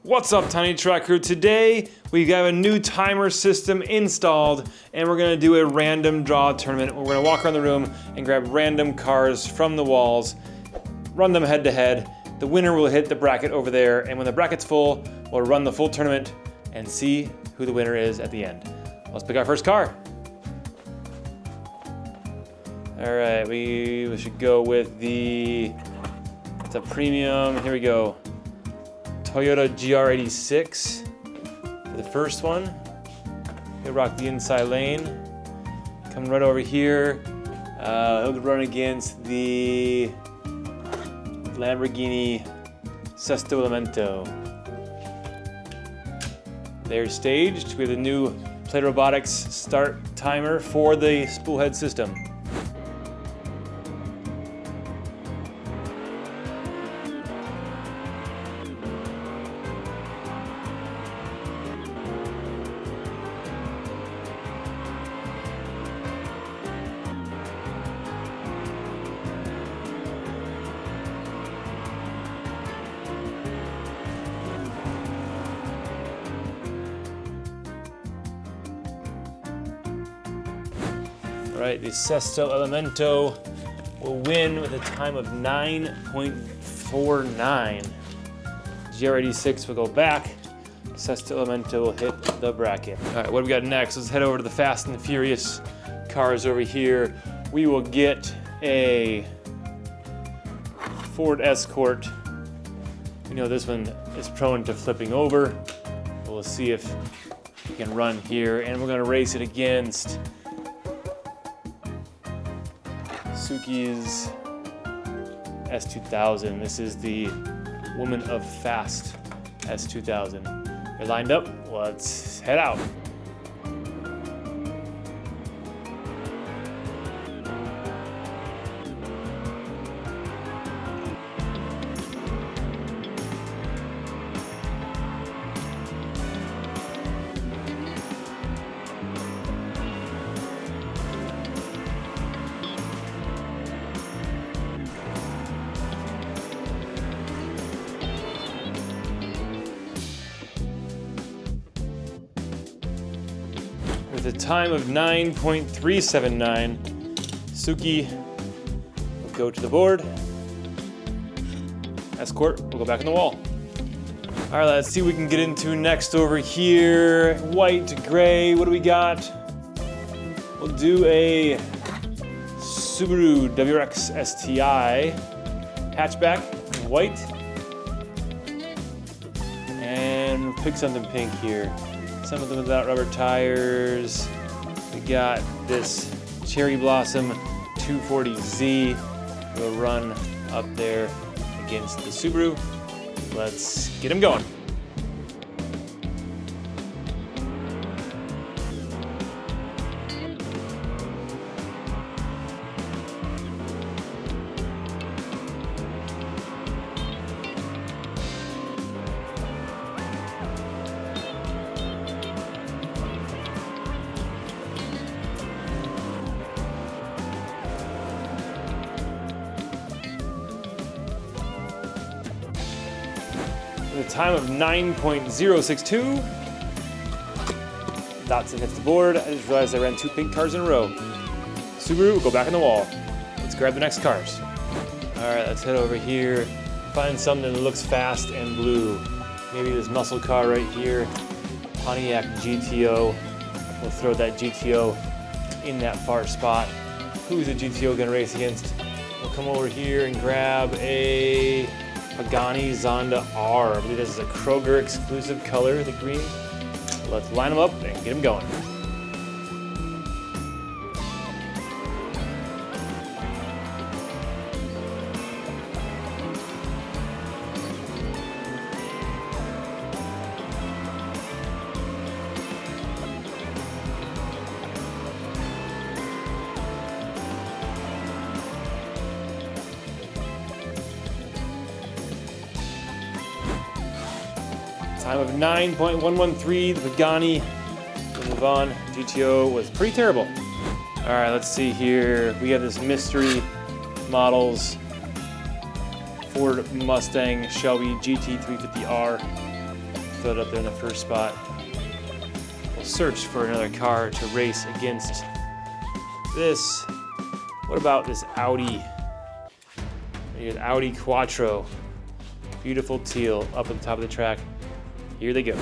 What's up, Tiny Truck Crew? Today we got a new timer system installed and we're gonna do a random draw tournament. We're gonna walk around the room and grab random cars from the walls, run them head to head. The winner will hit the bracket over there, and when the bracket's full, we'll run the full tournament and see who the winner is at the end. Let's pick our first car. All right, we should go with it's a premium, here we go. Toyota GR86 for the first one. He'll rock the inside lane. Coming right over here. He'll run against the Lamborghini Sesto Elemento. They're staged. We have the new Play Robotics start timer for the spoolhead system. All right, the Sesto Elemento will win with a time of 9.49. GR86 will go back. Sesto Elemento will hit the bracket. All right, what do we got next? Let's head over to the Fast and the Furious cars over here. We will get a Ford Escort. We know this one is prone to flipping over. We'll see if we can run here, and we're gonna race it against Suzuki's S2000. This is the Woman of Fast S2000. You're lined up? Let's head out. With a time of 9.379, Suzuki will go to the board. Escort will go back on the wall. All right, let's see what we can get into next over here. White to gray, what do we got? We'll do a Subaru WRX STI hatchback in white. And we'll pick something pink here. Some of them without rubber tires. We got this Cherry Blossom 240Z. We'll run up there against the Subaru. Let's get him going. With a time of 9.062. Datsun hits the board. I just realized I ran two pink cars in a row. Subaru will go back on the wall. Let's grab the next cars. All right, let's head over here. Find something that looks fast and blue. Maybe this muscle car right here. Pontiac GTO. We'll throw that GTO in that far spot. Who's the GTO gonna race against? We'll come over here and grab a Pagani Zonda R. I believe this is a Kroger exclusive color, the green. Let's line them up and get them going. Time of 9.113, the Pagani Levon GTO was pretty terrible. All right, let's see here. We have this mystery models Ford Mustang Shelby GT350R. throw it up there in the first spot. We'll search for another car to race against this. What about this Audi? Here's Audi Quattro. Beautiful teal up on top of the track. Here they go.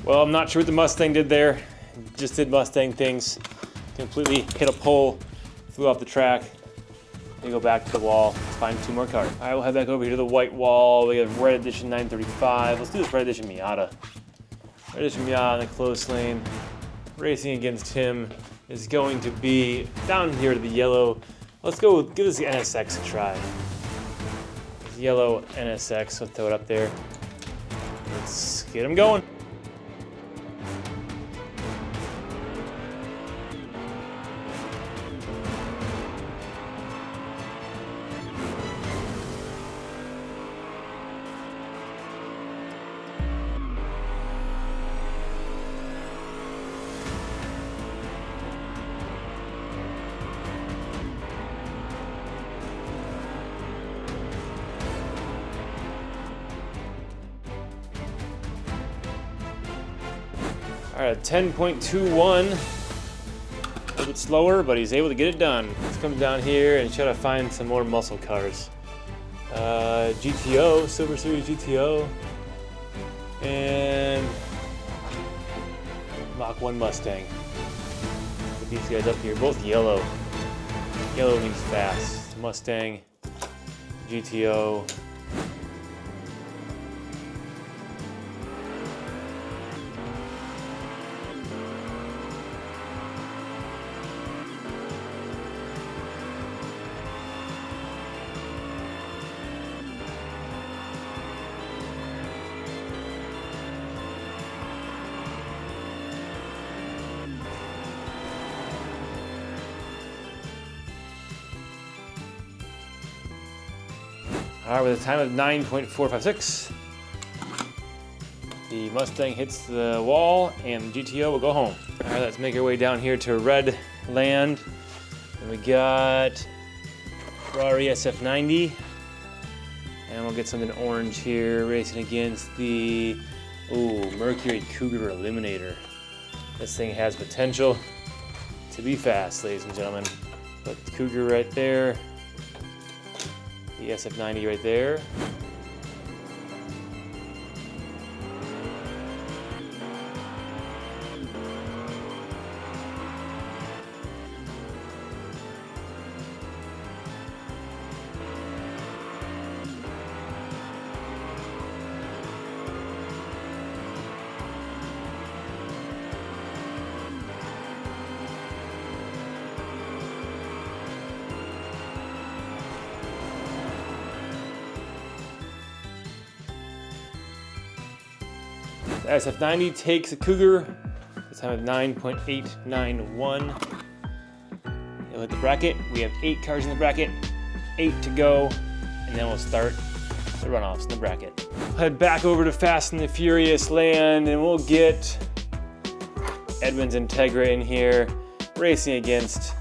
Well, I'm not sure what the Mustang did there. Just did Mustang things. Completely hit a pole, flew off the track. We go back to the wall, let's find 2 more cars. All right, we'll head back over here to the white wall. We have Red Edition 935. Let's do this Red Edition Miata. Red Edition Miata in the close lane. Racing against him is going to be down here to the yellow. Let's go give this NSX a try. Yellow NSX, let's throw it up there. Let's get him going. All right, 10.21. A little bit slower, but he's able to get it done. Let's come down here and try to find some more muscle cars. GTO, Silver Series GTO, and Mach 1 Mustang. Put these guys up here, both yellow. Yellow means fast. Mustang, GTO. All right, with a time of 9.456, the Mustang hits the wall and the GTO will go home. All right, let's make our way down here to Red Land. And we got Ferrari SF90. And we'll get something orange here, racing against the Mercury Cougar Eliminator. This thing has potential to be fast, ladies and gentlemen. Put the Cougar right there. The SF90 right there. The SF90 takes a Cougar, this time of 9.891. It'll hit the bracket. We have 8 cars in the bracket, 8 to go, and then we'll start the runoffs in the bracket. Head back over to Fast and the Furious land, and we'll get Edmunds Integra in here, racing against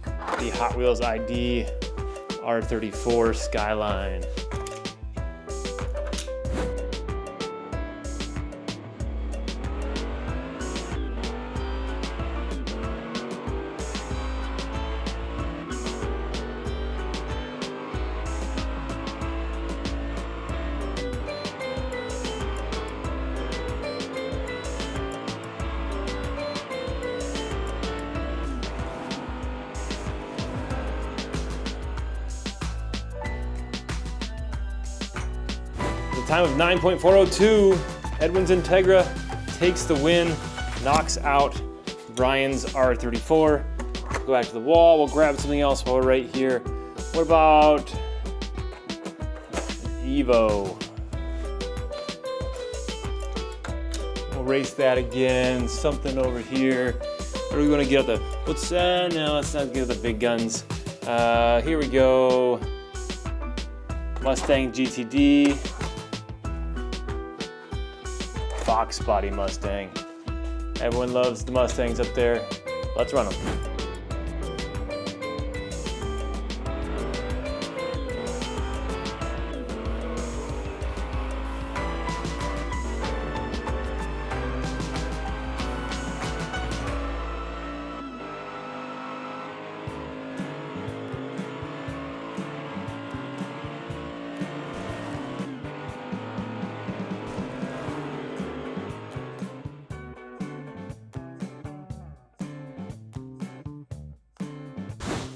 the Hot Wheels ID R34 Skyline. Time of 9.402, Edmunds Integra takes the win, knocks out Brian's R34. Go back to the wall, we'll grab something else while we're right here. What about Evo? race that again. Something over here. What do we want to get up the? No, let's not get the big guns. Here we go. Mustang GTD. Fox body Mustang. Everyone loves the Mustangs up there. Let's run them.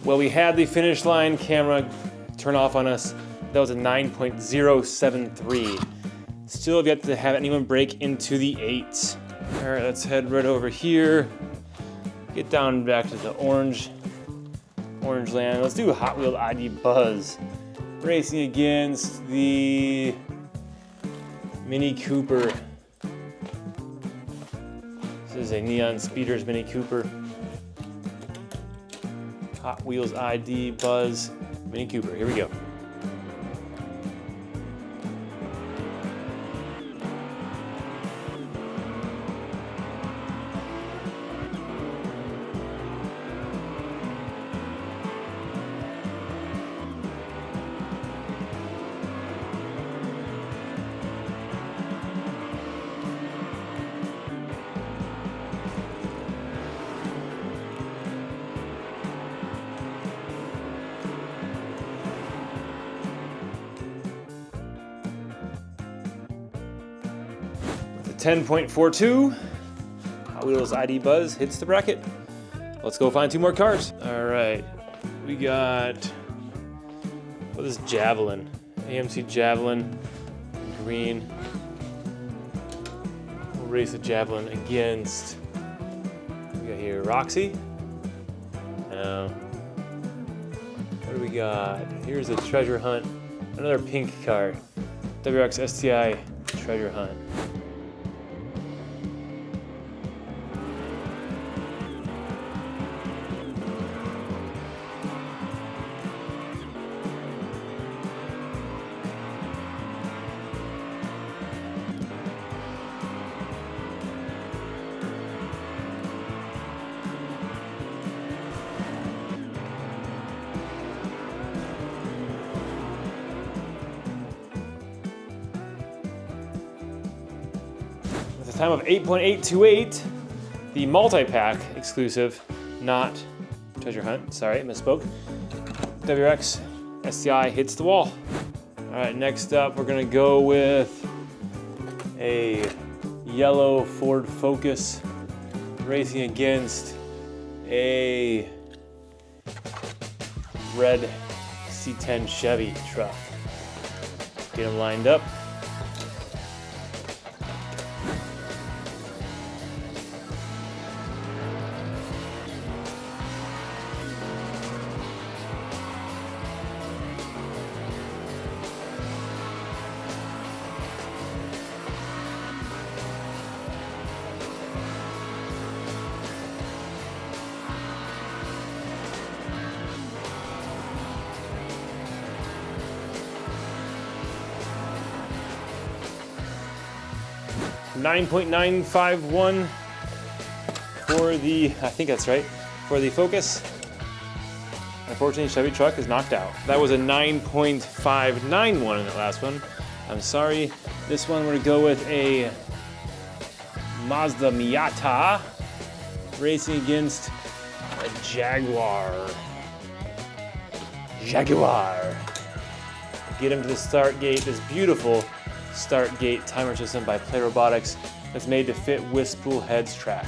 Well, we had the finish line camera turn off on us. That was a 9.073. Still have yet to have anyone break into the 8s. All right, let's head right over here. Get down back to the orange land. Let's do a Hot Wheels ID Buzz. Racing against the Mini Cooper. This is a Neon Speeders Mini Cooper. Hot Wheels ID Buzz Mini Cooper. Here we go. The 10.42 Hot Wheels ID Buzz hits the bracket. Let's go find 2 more cars. All right, we got, what is Javelin? AMC Javelin, green. We'll race the Javelin against, we got here, Roxy. What do we got? Here's a treasure hunt, another pink car. WX STI treasure hunt. With a time of 8.828, the multi-pack exclusive, not treasure hunt, sorry, misspoke. WX STI hits the wall. All right, next up, we're gonna go with a yellow Ford Focus racing against a red C10 Chevy truck. Get them lined up. $9.951 for the, I think that's right, for the Focus. Unfortunately, Chevy truck is knocked out. That was a 9.591 in that last one. I'm sorry. This one we're gonna go with a Mazda Miata racing against a Jaguar. Get him to the start gate, this beautiful start gate timer system by Play Robotics that's made to fit with Spoolheads track.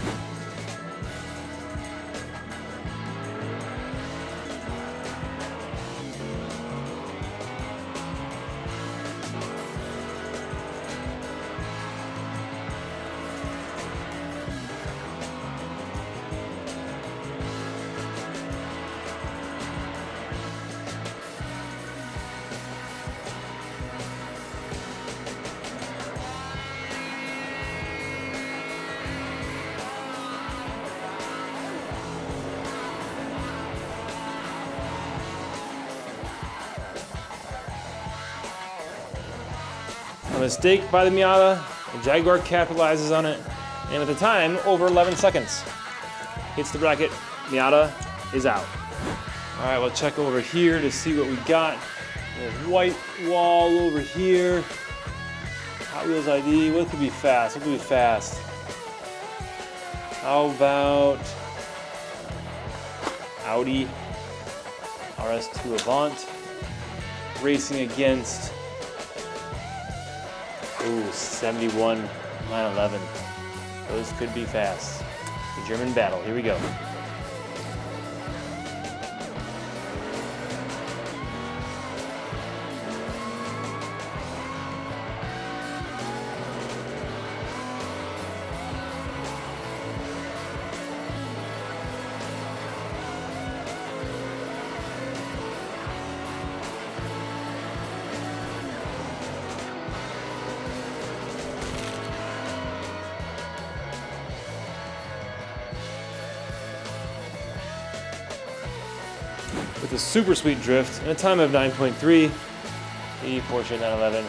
A mistake by the Miata. The Jaguar capitalizes on it. And at the time, over 11 seconds. Hits the bracket. Miata is out. All right, we'll check over here to see what we got. There's white wall over here. Hot Wheels ID. What could be fast? What could be fast? How about Audi RS2 Avant racing against 71 911. Those could be fast. The German battle. Here we go. With a super sweet drift and a time of 9.3, the Porsche 911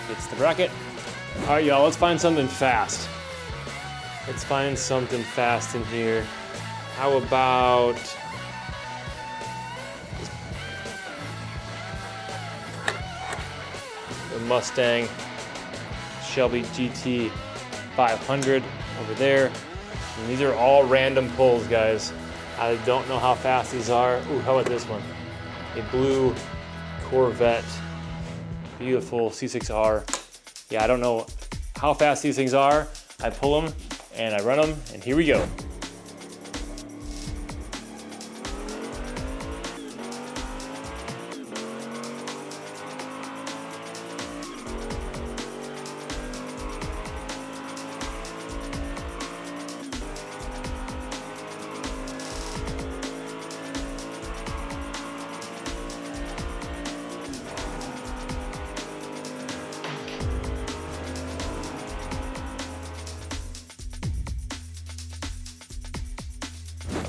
hits the bracket. All right, y'all, let's find something fast. Let's find something fast in here. How about the Mustang Shelby GT 500 over there? And these are all random pulls, guys. I don't know how fast these are. Ooh, how about this one? A blue Corvette, beautiful C6R. Yeah, I don't know how fast these things are. I pull them and I run them, and here we go.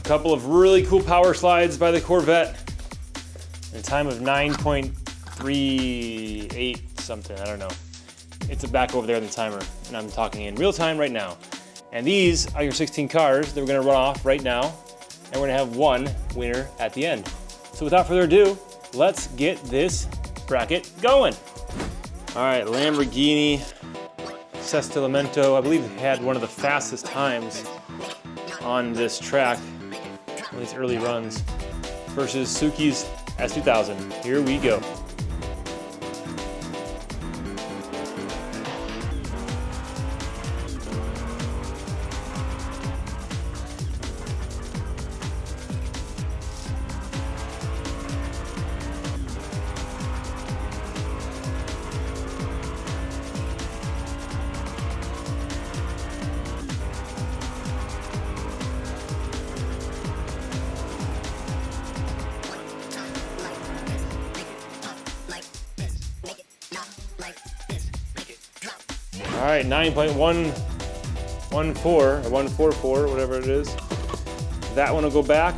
Couple of really cool power slides by the Corvette. In a time of 9.38 something, I don't know. It's back over there in the timer, and I'm talking in real time right now. And these are your 16 cars that we're gonna run off right now, and we're gonna have one winner at the end. So without further ado, let's get this bracket going. All right, Lamborghini Sestilamento, I believe he had one of the fastest times on this track. These early runs versus Suzuki's S2000. Here we go. All right, 9.114 or 144, whatever it is. That one will go back.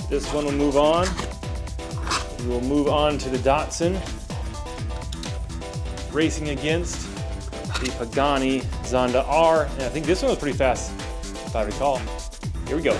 This one will move on. We will move on to the Datsun. Racing against the Pagani Zonda R. And I think this one was pretty fast, if I recall. Here we go.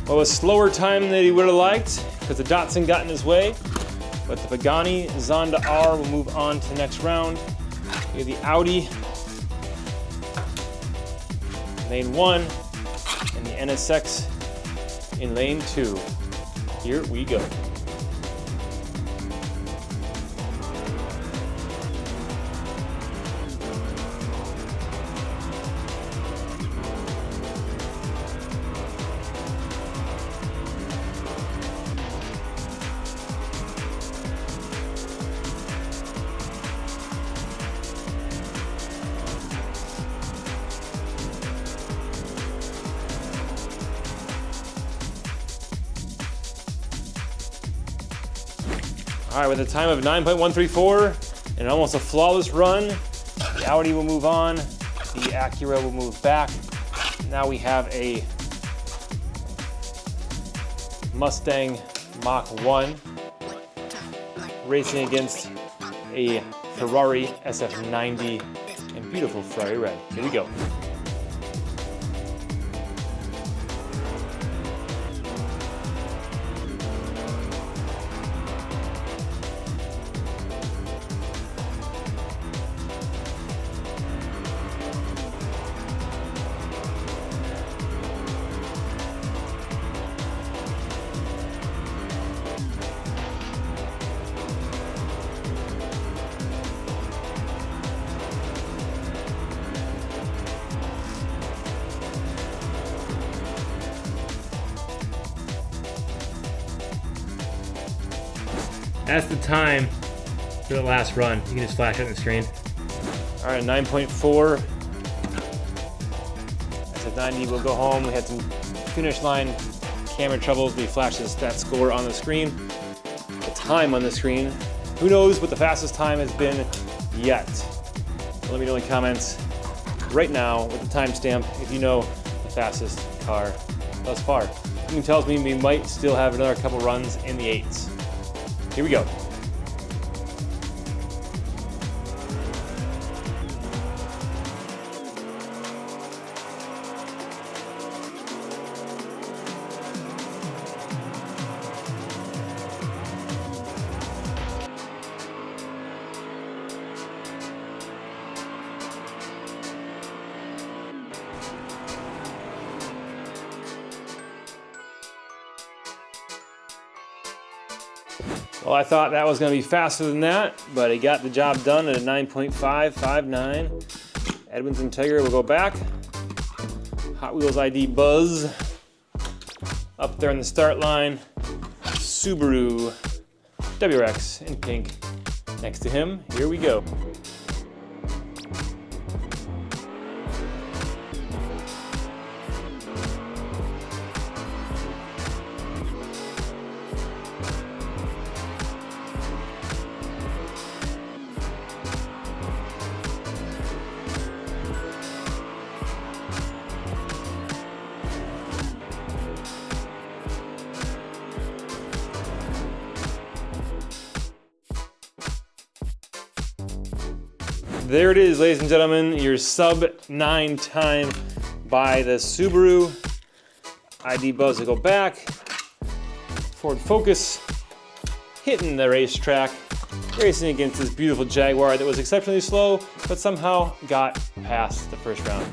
Well, a slower time than he would have liked because the Datsun got in his way, but the Pagani Zonda R will move on to the next round. We have the Audi main one, and the NSX in lane 2. Here we go. All right, with a time of 9.134 and almost a flawless run, the Audi will move on, the Acura will move back. Now we have a Mustang Mach 1 racing against a Ferrari SF90 in beautiful Ferrari red. Here we go. That's the time for the last run. You can just flash it on the screen. All right, 9.4. SF90 will go home. We had some finish line camera troubles. We flashed the stat score on the screen. The time on the screen. Who knows what the fastest time has been yet? Let me know in the comments right now with the timestamp if you know the fastest car thus far. Something tells me we might still have another couple runs in the 8s. Here we go. Well, I thought that was going to be faster than that, but it got the job done at a 9.559. Edmunds and Tiger will go back. Hot Wheels ID Buzz up there on the start line. Subaru WRX in pink next to him. Here we go. There it is, ladies and gentlemen, your sub-9 time by the Subaru. ID Buzz will go back. Ford Focus hitting the racetrack, racing against this beautiful Jaguar that was exceptionally slow, but somehow got past the first round.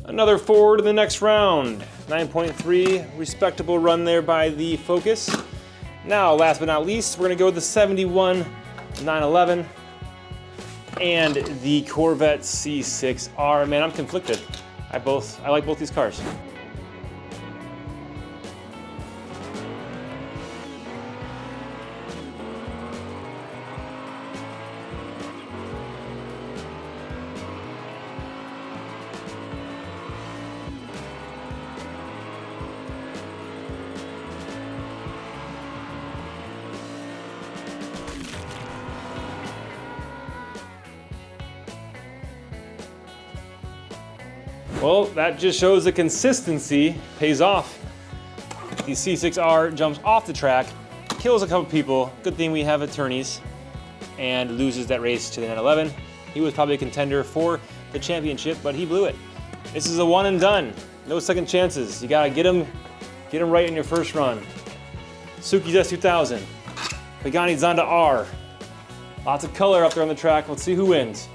Another forward in the next round. 9.3, respectable run there by the Focus. Now, last but not least, we're gonna go with the 71 911 and the Corvette C6R. Man, I'm conflicted. I like both these cars. Well, that just shows the consistency pays off. The C6R jumps off the track, kills a couple people. Good thing we have attorneys, and loses that race to the 911. He was probably a contender for the championship, but he blew it. This is a one and done. No second chances. You gotta get him right in your first run. Suzuki's S2000, Pagani Zonda R. Lots of color up there on the track. Let's see who wins.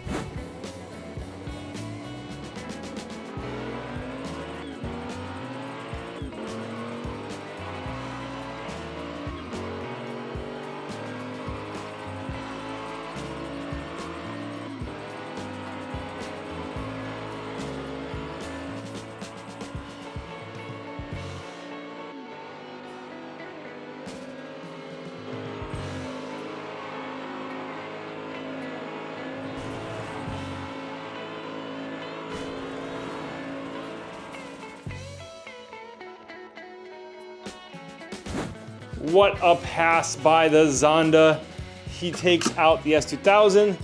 What a pass by the Zonda. He takes out the S2000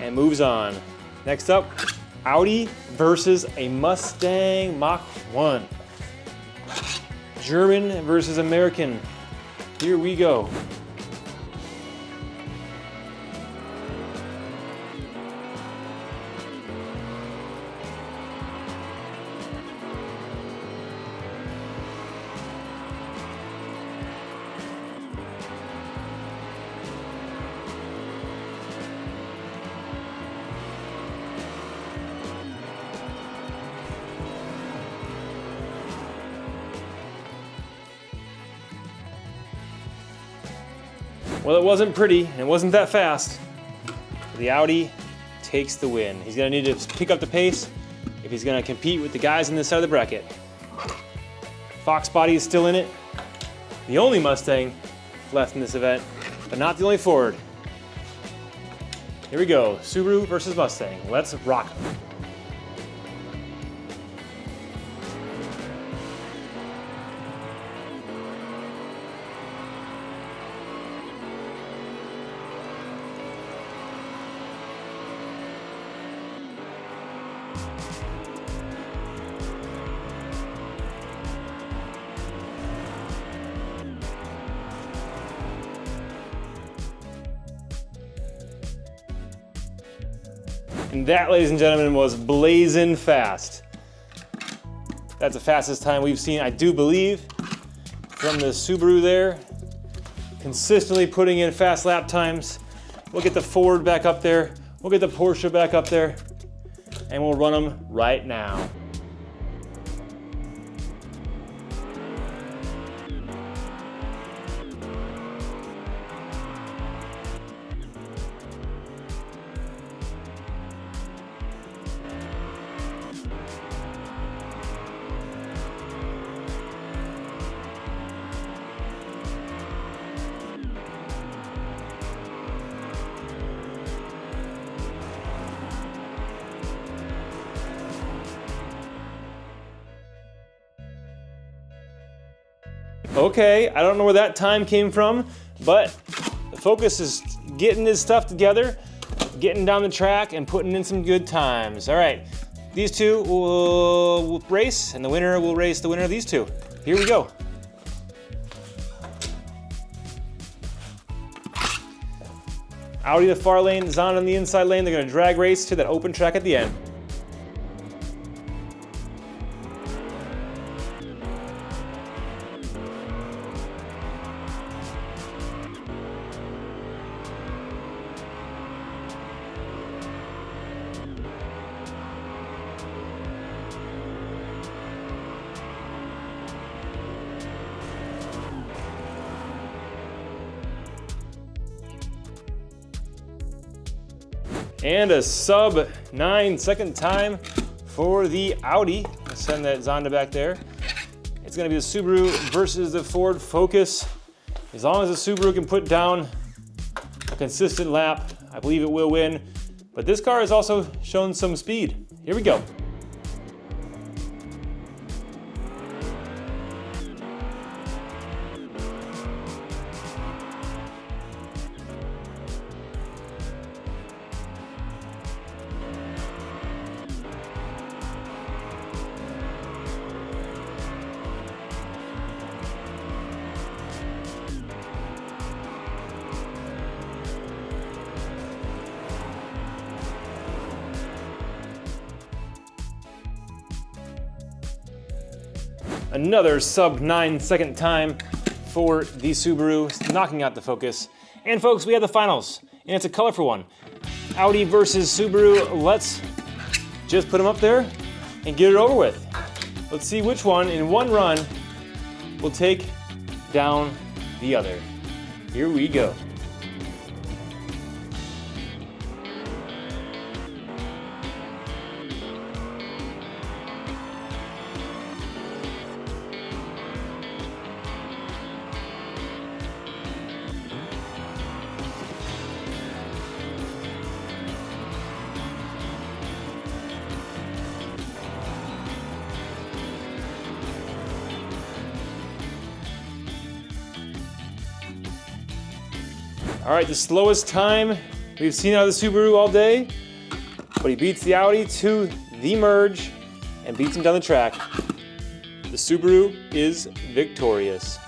and moves on. Next up, Audi versus a Mustang Mach 1. German versus American. Here we go. Well, it wasn't pretty, and it wasn't that fast. The Audi takes the win. He's gonna need to pick up the pace if he's gonna compete with the guys on this side of the bracket. Fox body is still in it. The only Mustang left in this event, but not the only Ford. Here we go, Subaru versus Mustang. Let's rock 'em. And that, ladies and gentlemen, was blazing fast. That's the fastest time we've seen, I do believe, from the Subaru there. Consistently putting in fast lap times. We'll get the Ford back up there. We'll get the Porsche back up there. And we'll run them right now. Okay, I don't know where that time came from, but the focus is getting his stuff together, getting down the track, and putting in some good times. All right, these two will race, and the winner will race the winner of these two. Here we go. Audi the far lane, Zonda on the inside lane. They're gonna drag race to that open track at the end. And a sub 9-second time for the Audi. Let's send that Zonda back there. It's gonna be the Subaru versus the Ford Focus. As long as the Subaru can put down a consistent lap, I believe it will win. But this car has also shown some speed. Here we go. Another sub 9-second time for the Subaru, knocking out the Focus. And folks, we have the finals, and it's a colorful one. Audi versus Subaru. Let's just put them up there and get it over with. Let's see which one in one run will take down the other. Here we go. All right, the slowest time we've seen out of the Subaru all day, but he beats the Audi to the merge and beats him down the track. The Subaru is victorious.